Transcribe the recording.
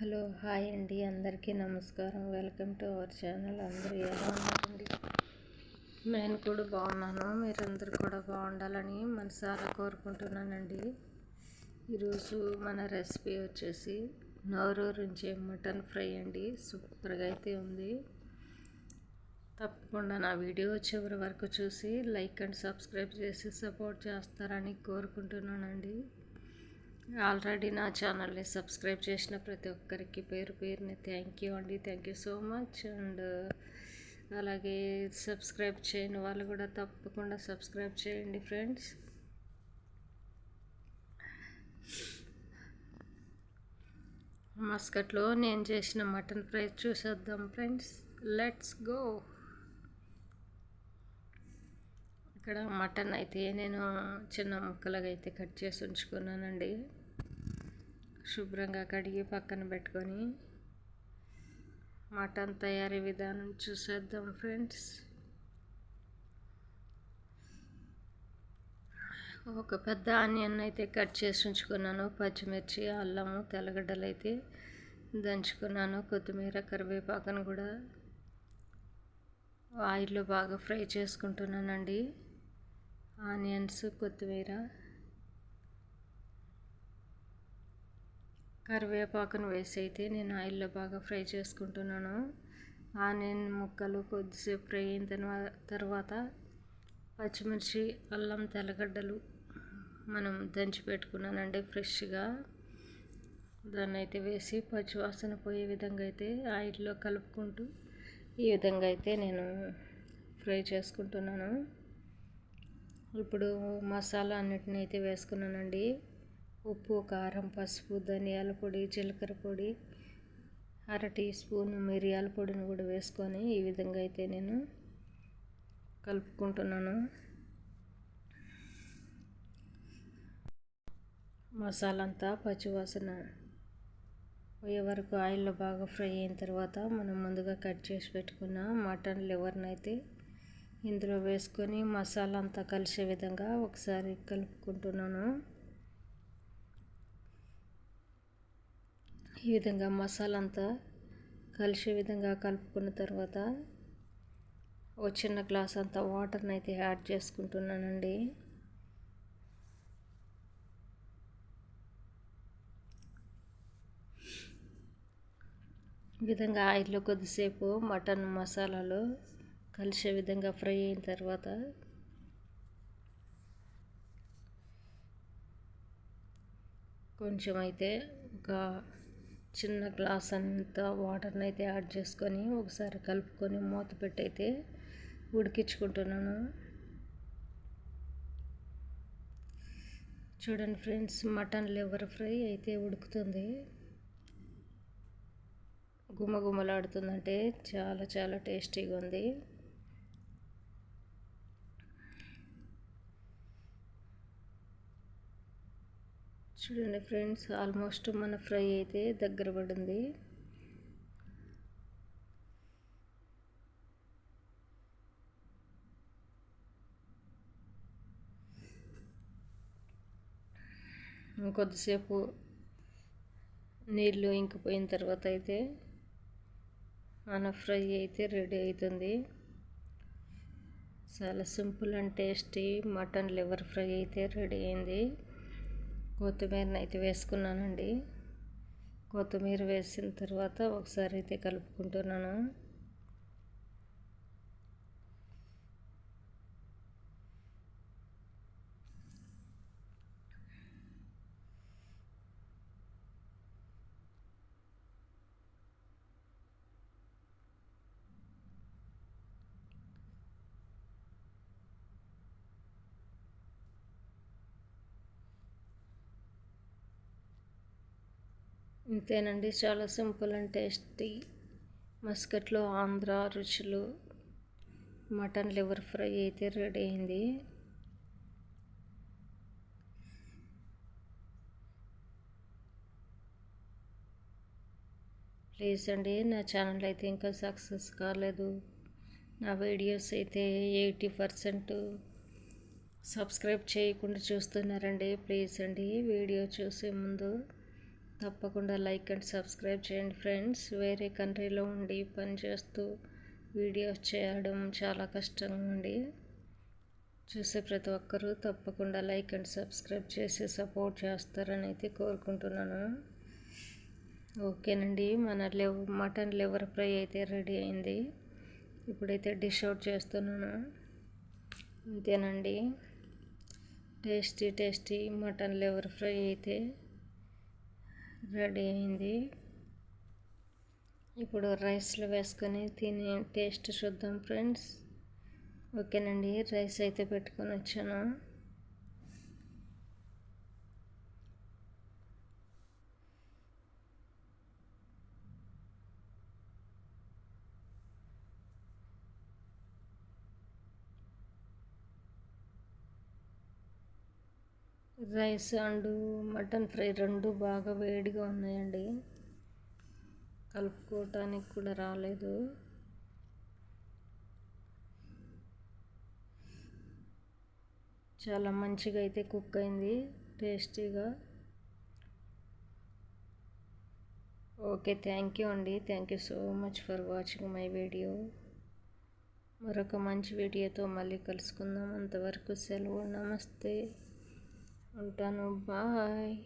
Hello hi అండి, అందరికీ నమస్కారం. Welcome to our channel. అందరూ ఎలా ఉన్నారండి? నేను కూడా బాగున్నాను. మీరందరూ కూడా బాగుండాలని మనసారా కోరుకుంటున్నానండి. ఈరోజు మన రెసిపీ వచ్చేసి నోరూరించే మటన్ ఫ్రై అండి. సూపర్గా అయితే ఉంది. తప్పకుండా నా వీడియో చివరి వరకు చూసి లైక్ అండ్ సబ్స్క్రైబ్ చేసి సపోర్ట్ చేస్తారని కోరుకుంటున్నానండి. ఆల్రెడీ నా ఛానల్ని సబ్స్క్రైబ్ చేసిన ప్రతి ఒక్కరికి పేరు పేరుని థ్యాంక్ యూ అండి. Thank you so much. And అలాగే సబ్స్క్రైబ్ చేయని వాళ్ళు కూడా తప్పకుండా సబ్స్క్రైబ్ చేయండి ఫ్రెండ్స్. మస్కట్లో నేను చేసిన మటన్ ఫ్రై చూసేద్దాం ఫ్రెండ్స్. Let's go. ఇక్కడ మటన్ అయితే నేను చిన్న ముక్కలుగా అయితే కట్ చేసి ఉంచుకున్నానండి. శుభ్రంగా కడిగి పక్కన పెట్టుకొని మటన్ తయారీ విధానం చూసేద్దాం ఫ్రెండ్స్. ఒక పెద్ద ఆనియన్ అయితే కట్ చేసి ఉంచుకున్నాను. పచ్చిమిర్చి, అల్లము, తెల్లగడ్డలు అయితే దంచుకున్నాను. కొత్తిమీర, కరివేపాకును కూడా ఆయిల్లో బాగా ఫ్రై చేసుకుంటున్నానండి. ఆనియన్స్, కొత్తిమీర, కరివేపాకును వేసి అయితే నేను ఆయిల్లో బాగా ఫ్రై చేసుకుంటున్నాను. ఆనియన్ ముక్కలు కొద్దిసేపు ఫ్రై అయిన తర్వాత పచ్చిమిర్చి, అల్లం, తెల్లగడ్డలు మనం దంచి పెట్టుకున్నానండి ఫ్రెష్గా. దాన్ని అయితే వేసి పచ్చివాసన పోయే విధంగా అయితే ఆయిల్లో కలుపుకుంటూ ఈ విధంగా అయితే నేను ఫ్రై చేసుకుంటున్నాను. ఇప్పుడు మసాలా అన్నిటిని అయితే వేసుకున్నానండి. ఉప్పు, కారం, పసుపు, ధనియాల పొడి, జీలకర్ర పొడి, 1/2 టీ స్పూన్ మిరియాల పొడిని కూడా వేసుకొని ఈ విధంగా అయితే నేను కలుపుకుంటున్నాను. మసాలా అంతా పచ్చివాసన పోయే వరకు ఆయిల్లో బాగా ఫ్రై అయిన తర్వాత మనం ముందుగా కట్ చేసి పెట్టుకున్న మటన్ లివర్ని అయితే ఇందులో వేసుకొని మసాలా అంతా కలిసే విధంగా ఒకసారి కలుపుకుంటున్నాను. ఈ విధంగా మసాలా అంతా కలిసే విధంగా కలుపుకున్న తర్వాత ఒక చిన్న గ్లాస్ అంతా వాటర్ని అయితే యాడ్ చేసుకుంటున్నానండి. ఈ విధంగా ఆయిల్లో కొద్దిసేపు మటన్ మసాలాలో కలిసే విధంగా ఫ్రై అయిన తర్వాత కొంచెం అయితే ఒక చిన్న గ్లాస్ అంతా వాటర్ని అయితే యాడ్ చేసుకొని ఒకసారి కలుపుకొని మూత పెట్టి అయితే ఉడికించుకుంటున్నాను. చూడండి ఫ్రెండ్స్, మటన్ లివర్ ఫ్రై అయితే ఉడుకుతుంది. గుమగుమలాడుతుందంటే చాలా చాలా టేస్టీగా ఉంది. చూడండి ఫ్రెండ్స్, ఆల్మోస్ట్ మన ఫ్రై అయితే దగ్గర పడింది. ఇంకొద్దిసేపు నీళ్ళు ఇంకిపోయిన తర్వాత అయితే మన ఫ్రై అయితే రెడీ అవుతుంది. చాలా simple and tasty mutton liver fry అయితే రెడీ అయింది. కొత్తిమీరని అయితే వేసుకున్నానండి. కొత్తిమీర వేసిన తర్వాత ఒకసారి అయితే కలుపుకుంటున్నాను. ఇంతేనండి, చాలా సింపుల్ అండ్ టేస్టీ మస్కట్లో ఆంధ్ర రుచులు మటన్ లివర్ ఫ్రై అయితే రెడీ అయింది. ప్లీజ్ అండి, నా ఛానల్ అయితే ఇంకా సక్సెస్ కాలేదు. నా వీడియోస్ అయితే 80% సబ్స్క్రైబ్ చేయకుండా చూస్తున్నారండి. ప్లీజ్ అండి, వీడియో చూసే ముందు తప్పకుండా లైక్ అండ్ సబ్స్క్రైబ్ చేయండి ఫ్రెండ్స్. వేరే కంట్రీలో ఉండి పనిచేస్తూ వీడియోస్ చేయడం చాలా కష్టంగా ఉండి చూసే ప్రతి ఒక్కరూ తప్పకుండా లైక్ అండ్ సబ్స్క్రైబ్ చేసి సపోర్ట్ చేస్తారని అయితే కోరుకుంటున్నాను. ఓకేనండి, మన మటన్ లివర్ ఫ్రై అయితే రెడీ అయింది. ఇప్పుడైతే డిష్ అవుట్ చేస్తున్నాను. అంతేనండి, టేస్టీ మటన్ లివర్ ఫ్రై అయితే రెడీ అయింది. ఇప్పుడు రైస్లో వేసుకొని తిని టేస్ట్ చూద్దాం ఫ్రెండ్స్. ఓకేనండి, రైస్ అయితే పెట్టుకొని వచ్చాను. రైస్ అండ్ మటన్ ఫ్రై రెండు బాగా వేడిగా ఉన్నాయండి, కలుపుకోవటానికి కూడా రాలేదు. చాలా మంచిగా అయితే కుక్ అయింది, టేస్టీగా. ఓకే, థ్యాంక్ యూ అండి. Thank you so much for watching my video. మరొక మంచి వీడియోతో మళ్ళీ కలుసుకుందాం. అంతవరకు సెలవు, నమస్తే, ఉంటాను, బాయ్.